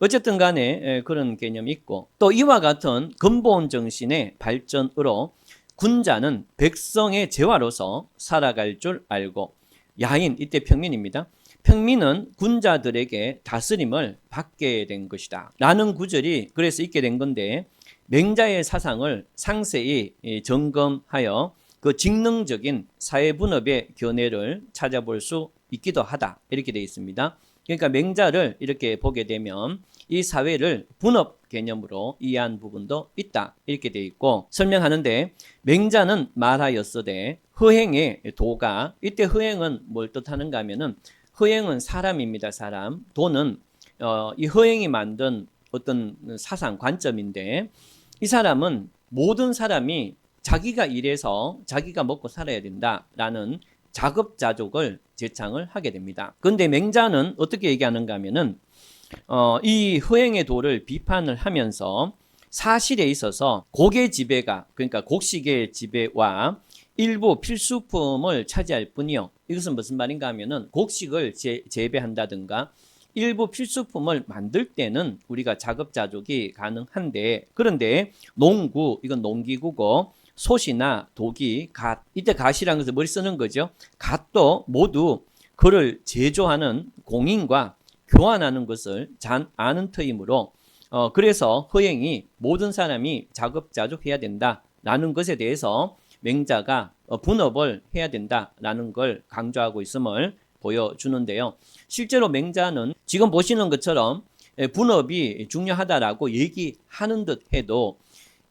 어쨌든 간에 그런 개념이 있고, 또 이와 같은 근본 정신의 발전으로 군자는 백성의 재화로서 살아갈 줄 알고, 야인, 이때 평민입니다. 평민은 군자들에게 다스림을 받게 된 것이다 라는 구절이 그래서 있게 된 건데, 맹자의 사상을 상세히 점검하여 그 직능적인 사회분업의 견해를 찾아볼 수 있기도 하다, 이렇게 되어 있습니다. 그러니까 맹자를 이렇게 보게 되면 이 사회를 분업 개념으로 이해한 부분도 있다, 이렇게 되어 있고, 설명하는데 맹자는 말하였으되 허행의 도가, 이때 허행은 뭘 뜻하는가 하면은 허행은 사람입니다. 사람. 도는 이 허행이 만든 어떤 사상 관점인데, 이 사람은 모든 사람이 자기가 일해서 자기가 먹고 살아야 된다라는 자급자족을 제창을 하게 됩니다. 그런데 맹자는 어떻게 얘기하는가 하면은 이 허행의 도를 비판을 하면서 사실에 있어서 곡의 지배가, 그러니까 곡식의 지배와 일부 필수품을 차지할 뿐이요. 이것은 무슨 말인가 하면은 곡식을 재배한다든가 일부 필수품을 만들 때는 우리가 자급자족이 가능한데, 그런데 농구, 이건 농기구고, 솥이나 도기, 갓, 이때 갓이라는 것을 뭘 쓰는 거죠? 갓도 모두 그를 제조하는 공인과 교환하는 것을 잘 아는 터이므로 그래서 허행이 모든 사람이 자급자족해야 된다라는 것에 대해서 맹자가 분업을 해야 된다라는 걸 강조하고 있음을 보여주는데요. 실제로 맹자는 지금 보시는 것처럼 분업이 중요하다라고 얘기하는 듯 해도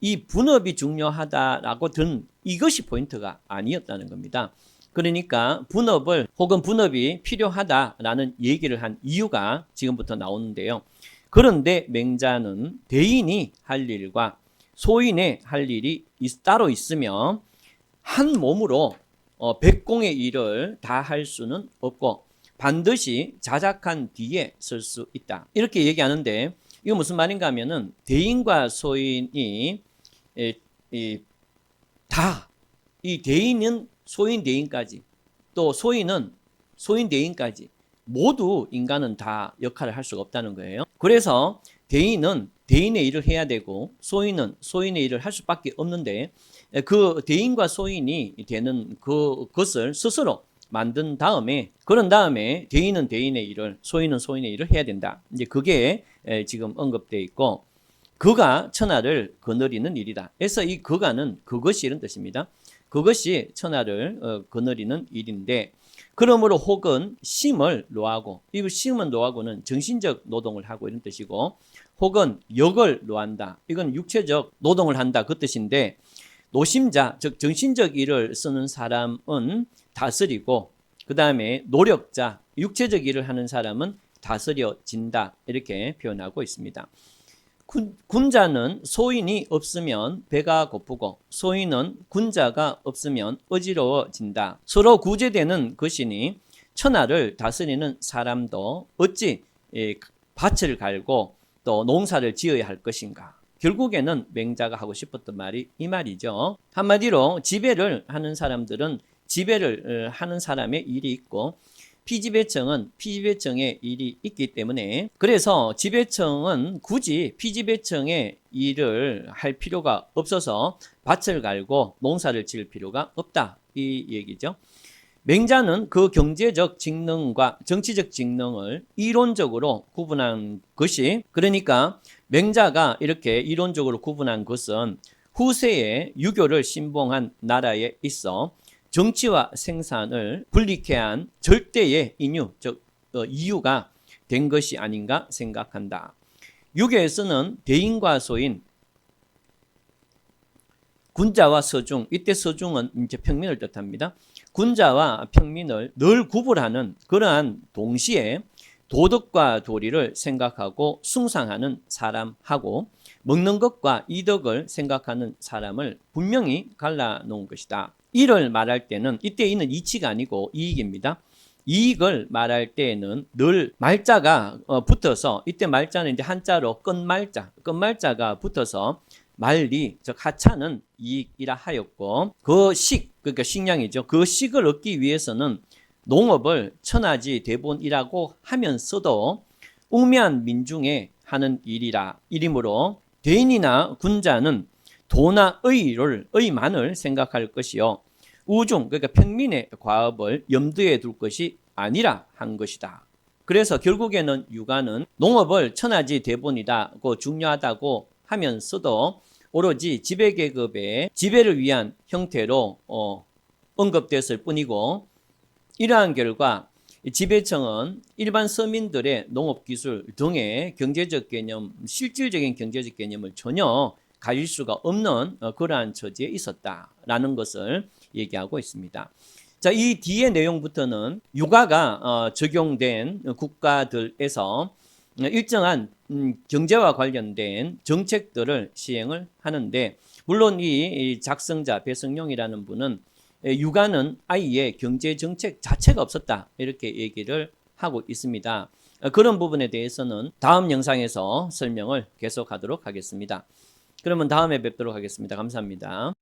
이 분업이 중요하다라고 든 이것이 포인트가 아니었다는 겁니다. 그러니까 분업을 혹은 분업이 필요하다라는 얘기를 한 이유가 지금부터 나오는데요. 그런데 맹자는 대인이 할 일과 소인의 할 일이 따로 있으며 한 몸으로 백공의 일을 다 할 수는 없고 반드시 자작한 뒤에 설 수 있다, 이렇게 얘기하는데, 이거 무슨 말인가 하면은 대인과 소인이 다, 이 대인은 소인 대인까지, 또 소인은 소인 대인까지 모두 인간은 다 역할을 할 수가 없다는 거예요. 그래서 대인은 대인의 일을 해야 되고 소인은 소인의 일을 할 수밖에 없는데, 그 대인과 소인이 되는 그것을 스스로 만든 다음에, 그런 다음에 대인은 대인의 일을, 소인은 소인의 일을 해야 된다. 이제 그게 지금 언급되어 있고, 그가 천하를 거느리는 일이다. 그래서 이 그가는 그것이 이런 뜻입니다. 그것이 천하를 거느리는 일인데, 그러므로 혹은 심을 노하고, 이 심은 노하고는 정신적 노동을 하고 이런 뜻이고, 혹은 역을 노한다, 이건 육체적 노동을 한다, 그 뜻인데, 노심자, 즉 정신적 일을 쓰는 사람은 다스리고, 그 다음에 노력자, 육체적 일을 하는 사람은 다스려진다, 이렇게 표현하고 있습니다. 군자는 소인이 없으면 배가 고프고 소인은 군자가 없으면 어지러워진다. 서로 구제되는 것이니 천하를 다스리는 사람도 어찌 밭을 갈고 또 농사를 지어야 할 것인가. 결국에는 맹자가 하고 싶었던 말이 이 말이죠. 한마디로 지배를 하는 사람들은 지배를 하는 사람의 일이 있고, 피지배청은 피지배청의 일이 있기 때문에, 그래서 지배청은 굳이 피지배청의 일을 할 필요가 없어서 밭을 갈고 농사를 지을 필요가 없다, 이 얘기죠. 맹자는 그 경제적 직능과 정치적 직능을 이론적으로 구분한 것이, 그러니까 맹자가 이렇게 이론적으로 구분한 것은 후세에 유교를 신봉한 나라에 있어 정치와 생산을 분리케 한 절대의 인유, 즉 이유가 된 것이 아닌가 생각한다. 유교에서는 대인과 소인, 군자와 서중, 이때 서중은 이제 평민을 뜻합니다. 군자와 평민을 늘 구분하는 그러한 동시에 도덕과 도리를 생각하고 숭상하는 사람하고 먹는 것과 이덕을 생각하는 사람을 분명히 갈라놓은 것이다. 이를 말할 때는 이때 이는 이치가 아니고 이익입니다. 이익을 말할 때에는 늘 말자가 붙어서, 이때 말자는 이제 한자로 끝말자가 붙어서 말리, 즉 하차는 이익이라 하였고, 그 식, 그러니까 식량이죠. 그 식을 얻기 위해서는 농업을 천하지 대본이라고 하면서도 우매한 민중의 하는 일이므로 대인이나 군자는 도나 의만을 생각할 것이요 우중 그러니까 평민의 과업을 염두에 둘 것이 아니라 한 것이다. 그래서 결국에는 육아는 농업을 천하지 대본이다고 중요하다고 하면서도 오로지 지배계급의 지배를 위한 형태로 언급됐을 뿐이고 이러한 결과 지배청은 일반 서민들의 농업기술 등의 경제적 개념, 실질적인 경제적 개념을 전혀 가질 수가 없는 그러한 처지에 있었다라는 것을 얘기하고 있습니다. 자, 이 뒤의 내용부터는 육아가 적용된 국가들에서 일정한 경제와 관련된 정책들을 시행을 하는데 물론 이 작성자 배성룡이라는 분은 육아는 아이의 경제 정책 자체가 없었다 이렇게 얘기를 하고 있습니다. 그런 부분에 대해서는 다음 영상에서 설명을 계속하도록 하겠습니다. 그러면 다음에 뵙도록 하겠습니다. 감사합니다.